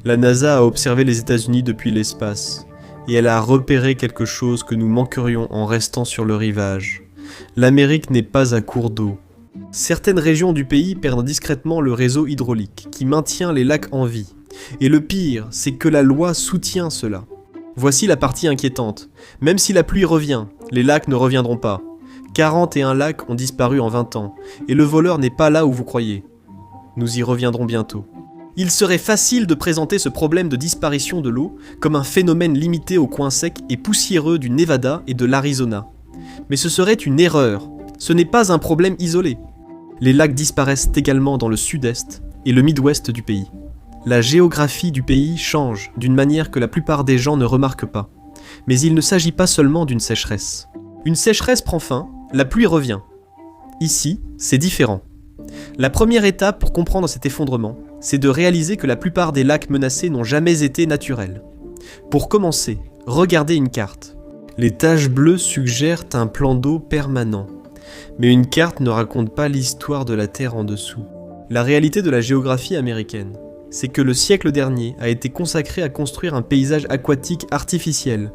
La NASA a observé les États-Unis depuis l'espace, et elle a repéré quelque chose que nous manquerions en restant sur le rivage. L'Amérique n'est pas à court d'eau. Certaines régions du pays perdent discrètement le réseau hydraulique, qui maintient les lacs en vie. Et le pire, c'est que la loi soutient cela. Voici la partie inquiétante. Même si la pluie revient, les lacs ne reviendront pas. 41 lacs ont disparu en 20 ans, et le voleur n'est pas là où vous croyez. Nous y reviendrons bientôt. Il serait facile de présenter ce problème de disparition de l'eau comme un phénomène limité aux coins secs et poussiéreux du Nevada et de l'Arizona. Mais ce serait une erreur. Ce n'est pas un problème isolé. Les lacs disparaissent également dans le sud-est et le Midwest du pays. La géographie du pays change d'une manière que la plupart des gens ne remarquent pas. Mais il ne s'agit pas seulement d'une sécheresse. Une sécheresse prend fin, la pluie revient. Ici, c'est différent. La première étape pour comprendre cet effondrement, c'est de réaliser que la plupart des lacs menacés n'ont jamais été naturels. Pour commencer, regardez une carte. Les taches bleues suggèrent un plan d'eau permanent. Mais une carte ne raconte pas l'histoire de la Terre en dessous. La réalité de la géographie américaine, c'est que le siècle dernier a été consacré à construire un paysage aquatique artificiel.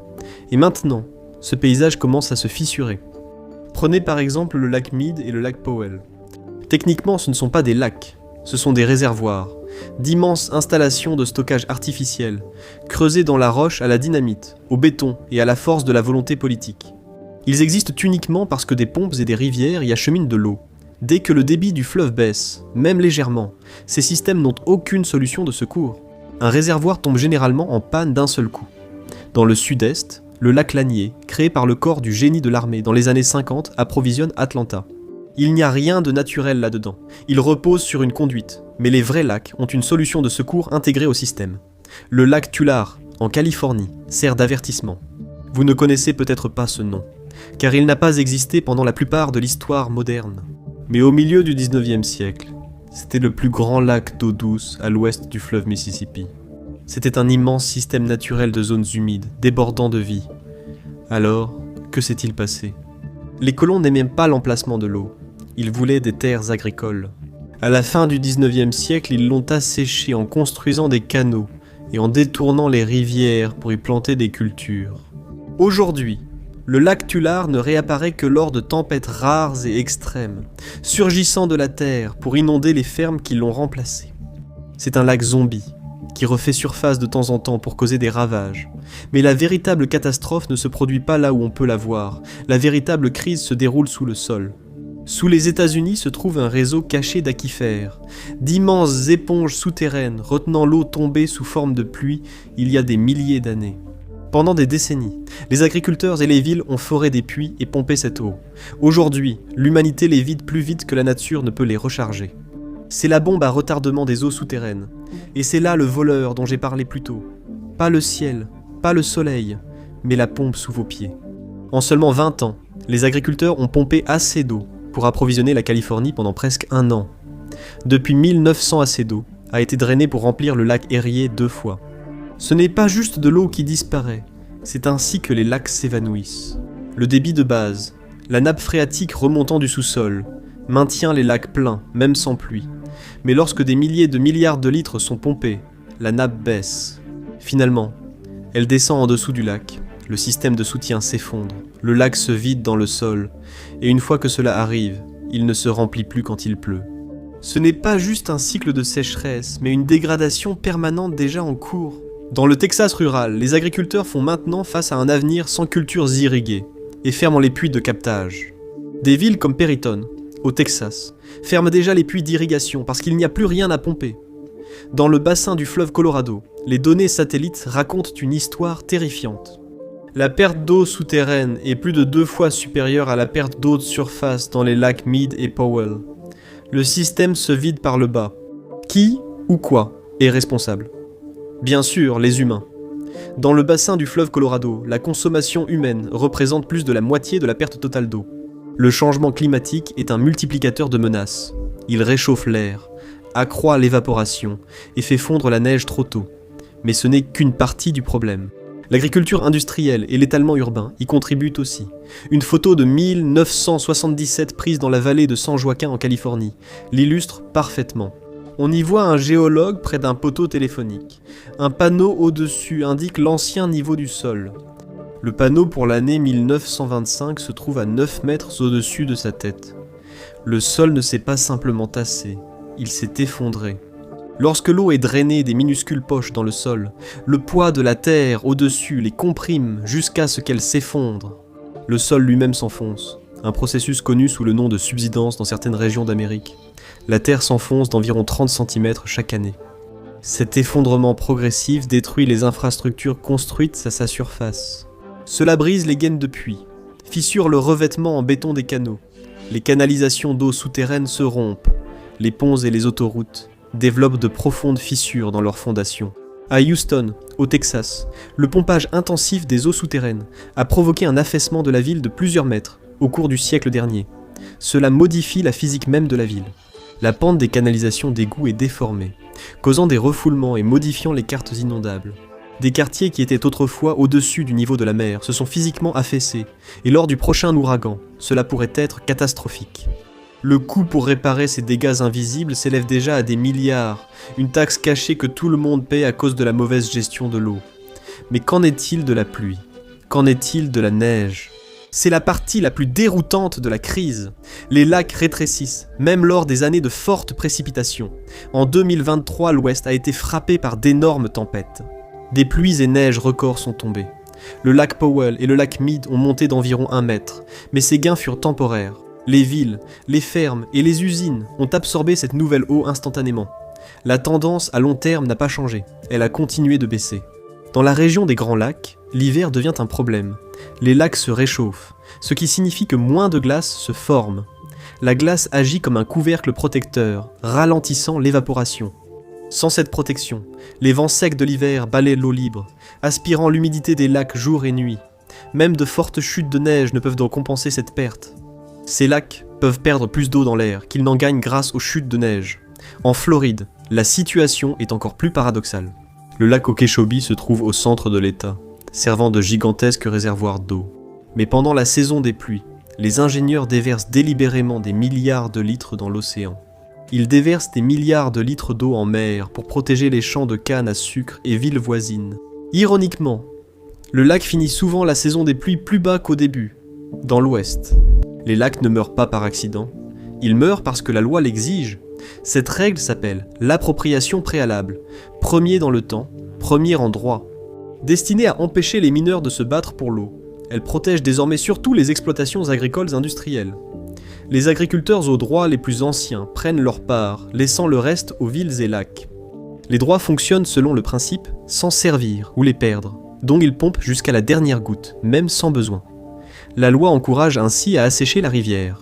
Et maintenant, ce paysage commence à se fissurer. Prenez par exemple le lac Mead et le lac Powell. Techniquement, ce ne sont pas des lacs, ce sont des réservoirs, d'immenses installations de stockage artificiel, creusées dans la roche à la dynamite, au béton et à la force de la volonté politique. Ils existent uniquement parce que des pompes et des rivières y acheminent de l'eau. Dès que le débit du fleuve baisse, même légèrement, ces systèmes n'ont aucune solution de secours. Un réservoir tombe généralement en panne d'un seul coup. Dans le sud-est, le lac Lanier, créé par le corps du génie de l'armée dans les années 50, approvisionne Atlanta. Il n'y a rien de naturel là-dedans. Il repose sur une conduite, mais les vrais lacs ont une solution de secours intégrée au système. Le lac Tulare, en Californie, sert d'avertissement. Vous ne connaissez peut-être pas ce nom, car il n'a pas existé pendant la plupart de l'histoire moderne. Mais au milieu du 19e siècle, c'était le plus grand lac d'eau douce à l'ouest du fleuve Mississippi. C'était un immense système naturel de zones humides, débordant de vie. Alors, que s'est-il passé ? Les colons n'aimaient pas l'emplacement de l'eau. Ils voulaient des terres agricoles. À la fin du 19e siècle, ils l'ont asséché en construisant des canaux et en détournant les rivières pour y planter des cultures. Aujourd'hui, le lac Tulare ne réapparaît que lors de tempêtes rares et extrêmes, surgissant de la terre pour inonder les fermes qui l'ont remplacé. C'est un lac zombie, qui refait surface de temps en temps pour causer des ravages. Mais la véritable catastrophe ne se produit pas là où on peut la voir. La véritable crise se déroule sous le sol. Sous les États-Unis se trouve un réseau caché d'aquifères, d'immenses éponges souterraines retenant l'eau tombée sous forme de pluie il y a des milliers d'années. Pendant des décennies, les agriculteurs et les villes ont foré des puits et pompé cette eau. Aujourd'hui, l'humanité les vide plus vite que la nature ne peut les recharger. C'est la bombe à retardement des eaux souterraines. Et c'est là le voleur dont j'ai parlé plus tôt. Pas le ciel, pas le soleil, mais la pompe sous vos pieds. En seulement 20 ans, les agriculteurs ont pompé assez d'eau pour approvisionner la Californie pendant presque 1 an. Depuis 1900, assez d'eau a été drainée pour remplir le lac Erie 2 fois. Ce n'est pas juste de l'eau qui disparaît, c'est ainsi que les lacs s'évanouissent. Le débit de base, la nappe phréatique remontant du sous-sol, maintient les lacs pleins, même sans pluie. Mais lorsque des milliers de milliards de litres sont pompés, la nappe baisse. Finalement, elle descend en dessous du lac, le système de soutien s'effondre, le lac se vide dans le sol, et une fois que cela arrive, il ne se remplit plus quand il pleut. Ce n'est pas juste un cycle de sécheresse, mais une dégradation permanente déjà en cours. Dans le Texas rural, les agriculteurs font maintenant face à un avenir sans cultures irriguées, et ferment les puits de captage. Des villes comme Perryton, au Texas, ferment déjà les puits d'irrigation parce qu'il n'y a plus rien à pomper. Dans le bassin du fleuve Colorado, les données satellites racontent une histoire terrifiante. La perte d'eau souterraine est plus de 2 fois supérieure à la perte d'eau de surface dans les lacs Mead et Powell. Le système se vide par le bas. Qui ou quoi est responsable ? Bien sûr, les humains. Dans le bassin du fleuve Colorado, la consommation humaine représente plus de la moitié de la perte totale d'eau. Le changement climatique est un multiplicateur de menaces. Il réchauffe l'air, accroît l'évaporation et fait fondre la neige trop tôt. Mais ce n'est qu'une partie du problème. L'agriculture industrielle et l'étalement urbain y contribuent aussi. Une photo de 1977 prise dans la vallée de San Joaquin en Californie l'illustre parfaitement. On y voit un géologue près d'un poteau téléphonique. Un panneau au-dessus indique l'ancien niveau du sol. Le panneau pour l'année 1925 se trouve à 9 mètres au-dessus de sa tête. Le sol ne s'est pas simplement tassé, il s'est effondré. Lorsque l'eau est drainée des minuscules poches dans le sol, le poids de la terre au-dessus les comprime jusqu'à ce qu'elle s'effondre. Le sol lui-même s'enfonce, un processus connu sous le nom de subsidence dans certaines régions d'Amérique. La terre s'enfonce d'environ 30 cm chaque année. Cet effondrement progressif détruit les infrastructures construites à sa surface. Cela brise les gaines de puits, fissure le revêtement en béton des canaux. Les canalisations d'eau souterraines se rompent. Les ponts et les autoroutes développent de profondes fissures dans leurs fondations. À Houston, au Texas, le pompage intensif des eaux souterraines a provoqué un affaissement de la ville de plusieurs mètres au cours du siècle dernier. Cela modifie la physique même de la ville. La pente des canalisations d'égouts est déformée, causant des refoulements et modifiant les cartes inondables. Des quartiers qui étaient autrefois au-dessus du niveau de la mer se sont physiquement affaissés, et lors du prochain ouragan, cela pourrait être catastrophique. Le coût pour réparer ces dégâts invisibles s'élève déjà à des milliards, une taxe cachée que tout le monde paie à cause de la mauvaise gestion de l'eau. Mais qu'en est-il de la pluie? Qu'en est-il de la neige? C'est la partie la plus déroutante de la crise. Les lacs rétrécissent, même lors des années de fortes précipitations. En 2023, l'Ouest a été frappé par d'énormes tempêtes. Des pluies et neiges records sont tombés. Le lac Powell et le lac Mead ont monté d'environ 1 mètre, mais ces gains furent temporaires. Les villes, les fermes et les usines ont absorbé cette nouvelle eau instantanément. La tendance à long terme n'a pas changé, elle a continué de baisser. Dans la région des Grands Lacs, l'hiver devient un problème. Les lacs se réchauffent, ce qui signifie que moins de glace se forme. La glace agit comme un couvercle protecteur, ralentissant l'évaporation. Sans cette protection, les vents secs de l'hiver balaient l'eau libre, aspirant l'humidité des lacs jour et nuit. Même de fortes chutes de neige ne peuvent donc compenser cette perte. Ces lacs peuvent perdre plus d'eau dans l'air qu'ils n'en gagnent grâce aux chutes de neige. En Floride, la situation est encore plus paradoxale. Le lac Okeechobee se trouve au centre de l'État, servant de gigantesques réservoirs d'eau. Mais pendant la saison des pluies, les ingénieurs déversent délibérément des milliards de litres dans l'océan. Ils déversent des milliards de litres d'eau en mer pour protéger les champs de canne à sucre et villes voisines. Ironiquement, le lac finit souvent la saison des pluies plus bas qu'au début, dans l'Ouest. Les lacs ne meurent pas par accident, ils meurent parce que la loi l'exige. Cette règle s'appelle l'appropriation préalable, premier dans le temps, premier en droit. Destinée à empêcher les mineurs de se battre pour l'eau, elle protège désormais surtout les exploitations agricoles industrielles. Les agriculteurs aux droits les plus anciens prennent leur part, laissant le reste aux villes et lacs. Les droits fonctionnent selon le principe « sans servir ou les perdre », dont ils pompent jusqu'à la dernière goutte, même sans besoin. La loi encourage ainsi à assécher la rivière.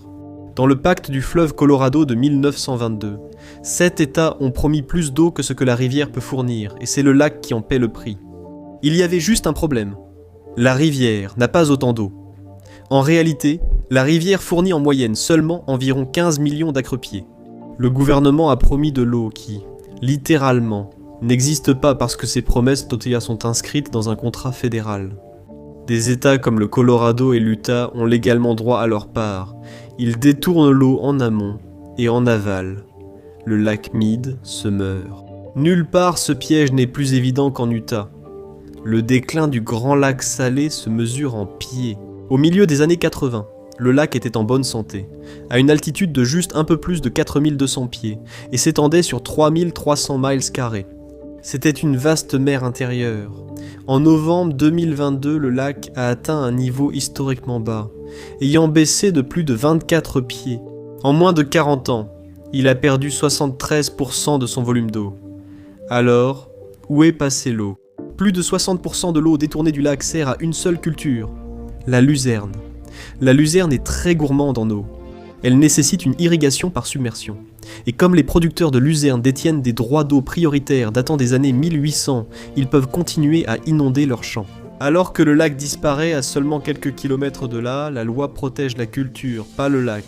Dans le pacte du fleuve Colorado de 1922, 7 États ont promis plus d'eau que ce que la rivière peut fournir, et c'est le lac qui en paie le prix. Il y avait juste un problème. La rivière n'a pas autant d'eau. En réalité, la rivière fournit en moyenne seulement environ 15 millions d'acre-pieds. Le gouvernement a promis de l'eau qui, littéralement, n'existe pas parce que ces promesses sont inscrites dans un contrat fédéral. Des États comme le Colorado et l'Utah ont légalement droit à leur part. Ils détournent l'eau en amont et en aval. Le lac Mead se meurt. Nulle part ce piège n'est plus évident qu'en Utah. Le déclin du Grand Lac Salé se mesure en pieds. Au milieu des années 80, le lac était en bonne santé, à une altitude de juste un peu plus de 4200 pieds, et s'étendait sur 3300 miles carrés. C'était une vaste mer intérieure. En novembre 2022, le lac a atteint un niveau historiquement bas, ayant baissé de plus de 24 pieds. En moins de 40 ans, il a perdu 73% de son volume d'eau. Alors, où est passée l'eau? Plus de 60% de l'eau détournée du lac sert à une seule culture, la luzerne. La luzerne est très gourmande en eau. Elle nécessite une irrigation par submersion. Et comme les producteurs de luzerne détiennent des droits d'eau prioritaires datant des années 1800, ils peuvent continuer à inonder leurs champs. Alors que le lac disparaît à seulement quelques kilomètres de là, la loi protège la culture, pas le lac.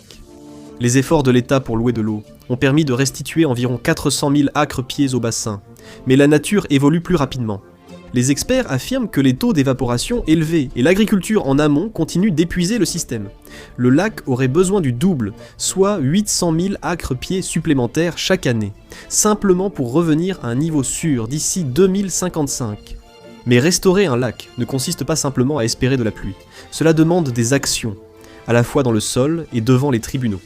Les efforts de l'État pour louer de l'eau ont permis de restituer environ 400 000 acre-pieds au bassin. Mais la nature évolue plus rapidement. Les experts affirment que les taux d'évaporation élevés et l'agriculture en amont continuent d'épuiser le système. Le lac aurait besoin du double, soit 800 000 acres-pieds supplémentaires chaque année, simplement pour revenir à un niveau sûr d'ici 2055. Mais restaurer un lac ne consiste pas simplement à espérer de la pluie. Cela demande des actions, à la fois dans le sol et devant les tribunaux.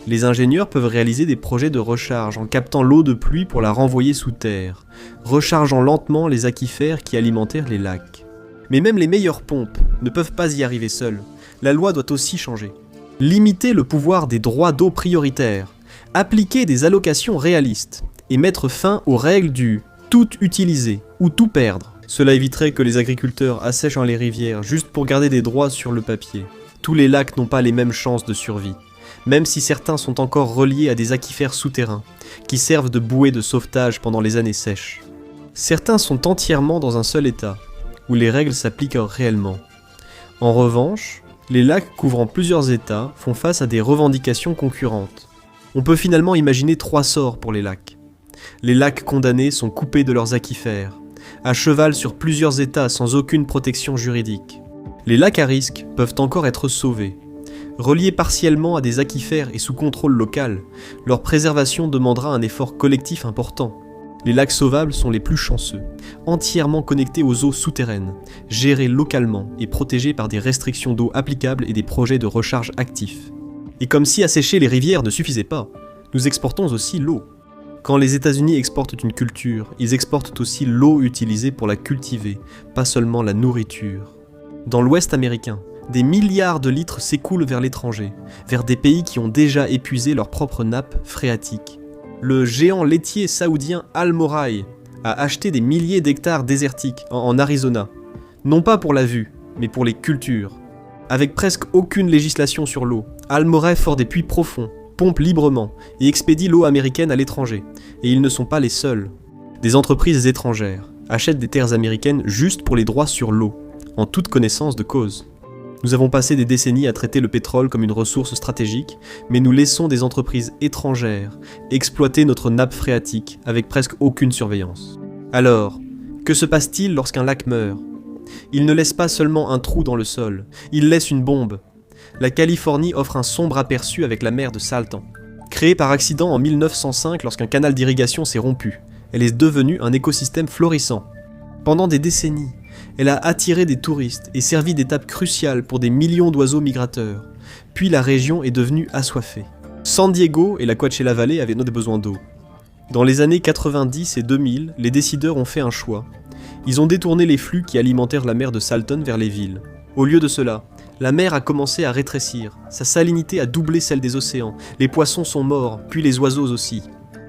Les ingénieurs peuvent réaliser des projets de recharge en captant l'eau de pluie pour la renvoyer sous terre, rechargeant lentement les aquifères qui alimentèrent les lacs. Mais même les meilleures pompes ne peuvent pas y arriver seules. La loi doit aussi changer. Limiter le pouvoir des droits d'eau prioritaires, appliquer des allocations réalistes et mettre fin aux règles du « tout utiliser » ou « tout perdre ». Cela éviterait que les agriculteurs assèchent les rivières juste pour garder des droits sur le papier. Tous les lacs n'ont pas les mêmes chances de survie, même si certains sont encore reliés à des aquifères souterrains, qui servent de bouée de sauvetage pendant les années sèches. Certains sont entièrement dans un seul état, où les règles s'appliquent réellement. En revanche, les lacs couvrant plusieurs états font face à des revendications concurrentes. On peut finalement imaginer 3 sorts pour les lacs. Les lacs condamnés sont coupés de leurs aquifères, à cheval sur plusieurs états sans aucune protection juridique. Les lacs à risque peuvent encore être sauvés. Reliés partiellement à des aquifères et sous contrôle local, leur préservation demandera un effort collectif important. Les lacs sauvables sont les plus chanceux, entièrement connectés aux eaux souterraines, gérés localement et protégés par des restrictions d'eau applicables et des projets de recharge actifs. Et comme si assécher les rivières ne suffisait pas, nous exportons aussi l'eau. Quand les États-Unis exportent une culture, ils exportent aussi l'eau utilisée pour la cultiver, pas seulement la nourriture. Dans l'Ouest américain, des milliards de litres s'écoulent vers l'étranger, vers des pays qui ont déjà épuisé leurs propres nappes phréatiques. Le géant laitier saoudien Almoraï a acheté des milliers d'hectares désertiques en Arizona, non pas pour la vue, mais pour les cultures. Avec presque aucune législation sur l'eau, Almoraï fore des puits profonds, pompe librement et expédie l'eau américaine à l'étranger, et ils ne sont pas les seuls. Des entreprises étrangères achètent des terres américaines juste pour les droits sur l'eau, en toute connaissance de cause. Nous avons passé des décennies à traiter le pétrole comme une ressource stratégique, mais nous laissons des entreprises étrangères exploiter notre nappe phréatique avec presque aucune surveillance. Alors, que se passe-t-il lorsqu'un lac meurt ? Il ne laisse pas seulement un trou dans le sol, il laisse une bombe. La Californie offre un sombre aperçu avec la mer de Salton. Créée par accident en 1905 lorsqu'un canal d'irrigation s'est rompu, elle est devenue un écosystème florissant. Pendant des décennies, elle a attiré des touristes et servi d'étape cruciale pour des millions d'oiseaux migrateurs. Puis la région est devenue assoiffée. San Diego et la Coachella Valley avaient des besoins d'eau. Dans les années 90 et 2000, les décideurs ont fait un choix. Ils ont détourné les flux qui alimentèrent la mer de Salton vers les villes. Au lieu de cela, la mer a commencé à rétrécir, sa salinité a doublé celle des océans, les poissons sont morts, puis les oiseaux aussi.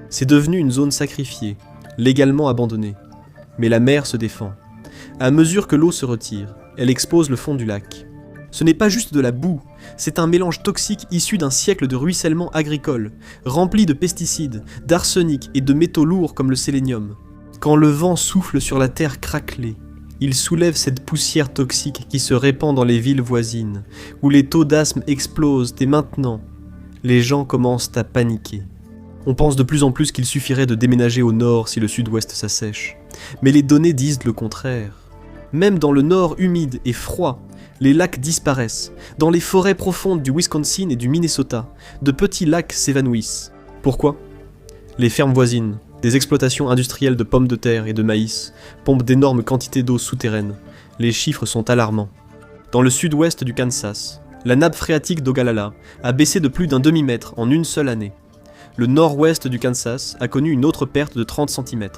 C'est devenu une zone sacrifiée, légalement abandonnée. Mais la mer se défend. À mesure que l'eau se retire, elle expose le fond du lac. Ce n'est pas juste de la boue, c'est un mélange toxique issu d'un siècle de ruissellement agricole, rempli de pesticides, d'arsenic et de métaux lourds comme le sélénium. Quand le vent souffle sur la terre craquelée, il soulève cette poussière toxique qui se répand dans les villes voisines, où les taux d'asthme explosent et maintenant, les gens commencent à paniquer. On pense de plus en plus qu'il suffirait de déménager au nord si le sud-ouest s'assèche. Mais les données disent le contraire. Même dans le nord humide et froid, les lacs disparaissent. Dans les forêts profondes du Wisconsin et du Minnesota, de petits lacs s'évanouissent. Pourquoi ? Les fermes voisines, des exploitations industrielles de pommes de terre et de maïs, pompent d'énormes quantités d'eau souterraine. Les chiffres sont alarmants. Dans le sud-ouest du Kansas, la nappe phréatique d'Ogallala a baissé de plus d'un demi-mètre en une seule année. Le nord-ouest du Kansas a connu une autre perte de 30 cm.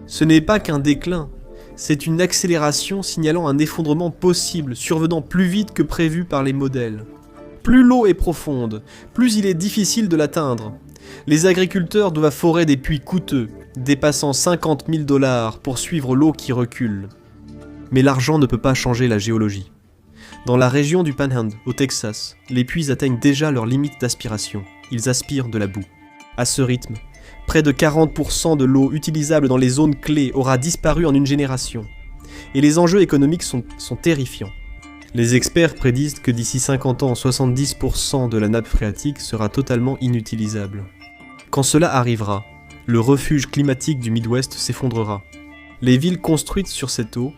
Ce n'est pas qu'un déclin, c'est une accélération signalant un effondrement possible, survenant plus vite que prévu par les modèles. Plus l'eau est profonde, plus il est difficile de l'atteindre. Les agriculteurs doivent forer des puits coûteux, dépassant 50 000 $ pour suivre l'eau qui recule. Mais l'argent ne peut pas changer la géologie. Dans la région du Panhandle, au Texas, les puits atteignent déjà leur limite d'aspiration. Ils aspirent de la boue. À ce rythme, près de 40% de l'eau utilisable dans les zones clés aura disparu en une génération. Et les enjeux économiques sont terrifiants. Les experts prédisent que d'ici 50 ans, 70% de la nappe phréatique sera totalement inutilisable. Quand cela arrivera, le refuge climatique du Midwest s'effondrera. Les villes construites sur cette eau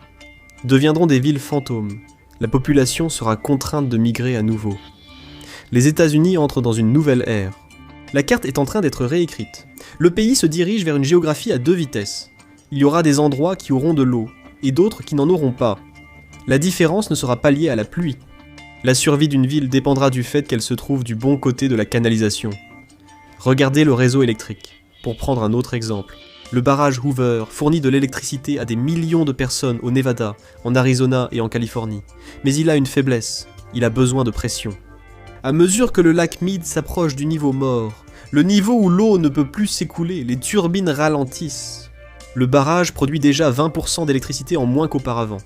deviendront des villes fantômes. La population sera contrainte de migrer à nouveau. Les États-Unis entrent dans une nouvelle ère. La carte est en train d'être réécrite. Le pays se dirige vers une géographie à 2 vitesses. Il y aura des endroits qui auront de l'eau, et d'autres qui n'en auront pas. La différence ne sera pas liée à la pluie. La survie d'une ville dépendra du fait qu'elle se trouve du bon côté de la canalisation. Regardez le réseau électrique. Pour prendre un autre exemple, le barrage Hoover fournit de l'électricité à des millions de personnes au Nevada, en Arizona et en Californie. Mais il a une faiblesse, il a besoin de pression. À mesure que le lac Mead s'approche du niveau mort, le niveau où l'eau ne peut plus s'écouler, les turbines ralentissent. Le barrage produit déjà 20% d'électricité en moins qu'auparavant.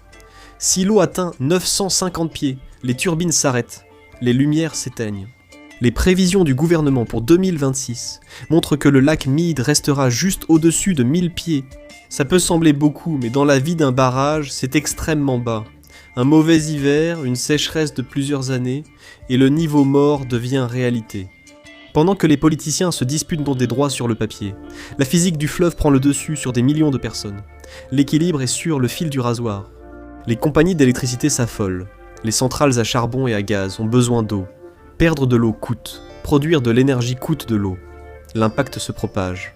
Si l'eau atteint 950 pieds, les turbines s'arrêtent, les lumières s'éteignent. Les prévisions du gouvernement pour 2026 montrent que le lac Mead restera juste au-dessus de 1000 pieds. Ça peut sembler beaucoup, mais dans la vie d'un barrage, c'est extrêmement bas. Un mauvais hiver, une sécheresse de plusieurs années, et le niveau mort devient réalité. Pendant que les politiciens se disputent dans des droits sur le papier, la physique du fleuve prend le dessus sur des millions de personnes. L'équilibre est sur le fil du rasoir. Les compagnies d'électricité s'affolent. Les centrales à charbon et à gaz ont besoin d'eau. Perdre de l'eau coûte. Produire de l'énergie coûte de l'eau. L'impact se propage.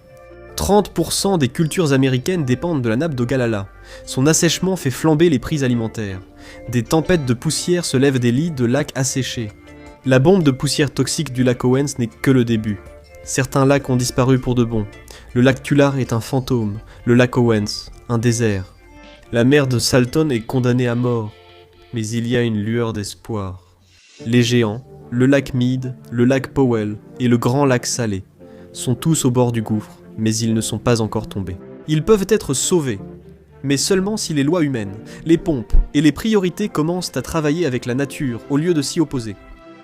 30% des cultures américaines dépendent de la nappe d'Ogallala. Son assèchement fait flamber les prix alimentaires. Des tempêtes de poussière se lèvent des lits de lacs asséchés. La bombe de poussière toxique du lac Owens n'est que le début. Certains lacs ont disparu pour de bon. Le lac Tulare est un fantôme. Le lac Owens, un désert. La mer de Salton est condamnée à mort. Mais il y a une lueur d'espoir. Les géants, le lac Mead, le lac Powell et le grand lac Salé sont tous au bord du gouffre, mais ils ne sont pas encore tombés. Ils peuvent être sauvés, mais seulement si les lois humaines, les pompes et les priorités commencent à travailler avec la nature au lieu de s'y opposer.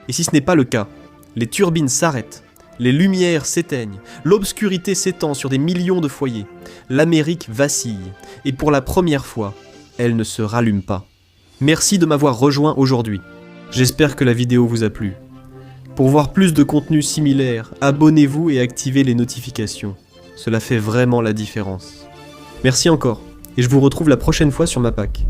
Et si ce n'est pas le cas, les turbines s'arrêtent, les lumières s'éteignent, l'obscurité s'étend sur des millions de foyers, l'Amérique vacille, et pour la première fois, elle ne se rallume pas. Merci de m'avoir rejoint aujourd'hui. J'espère que la vidéo vous a plu. Pour voir plus de contenu similaire, abonnez-vous et activez les notifications. Cela fait vraiment la différence. Merci encore, et je vous retrouve la prochaine fois sur Mapak.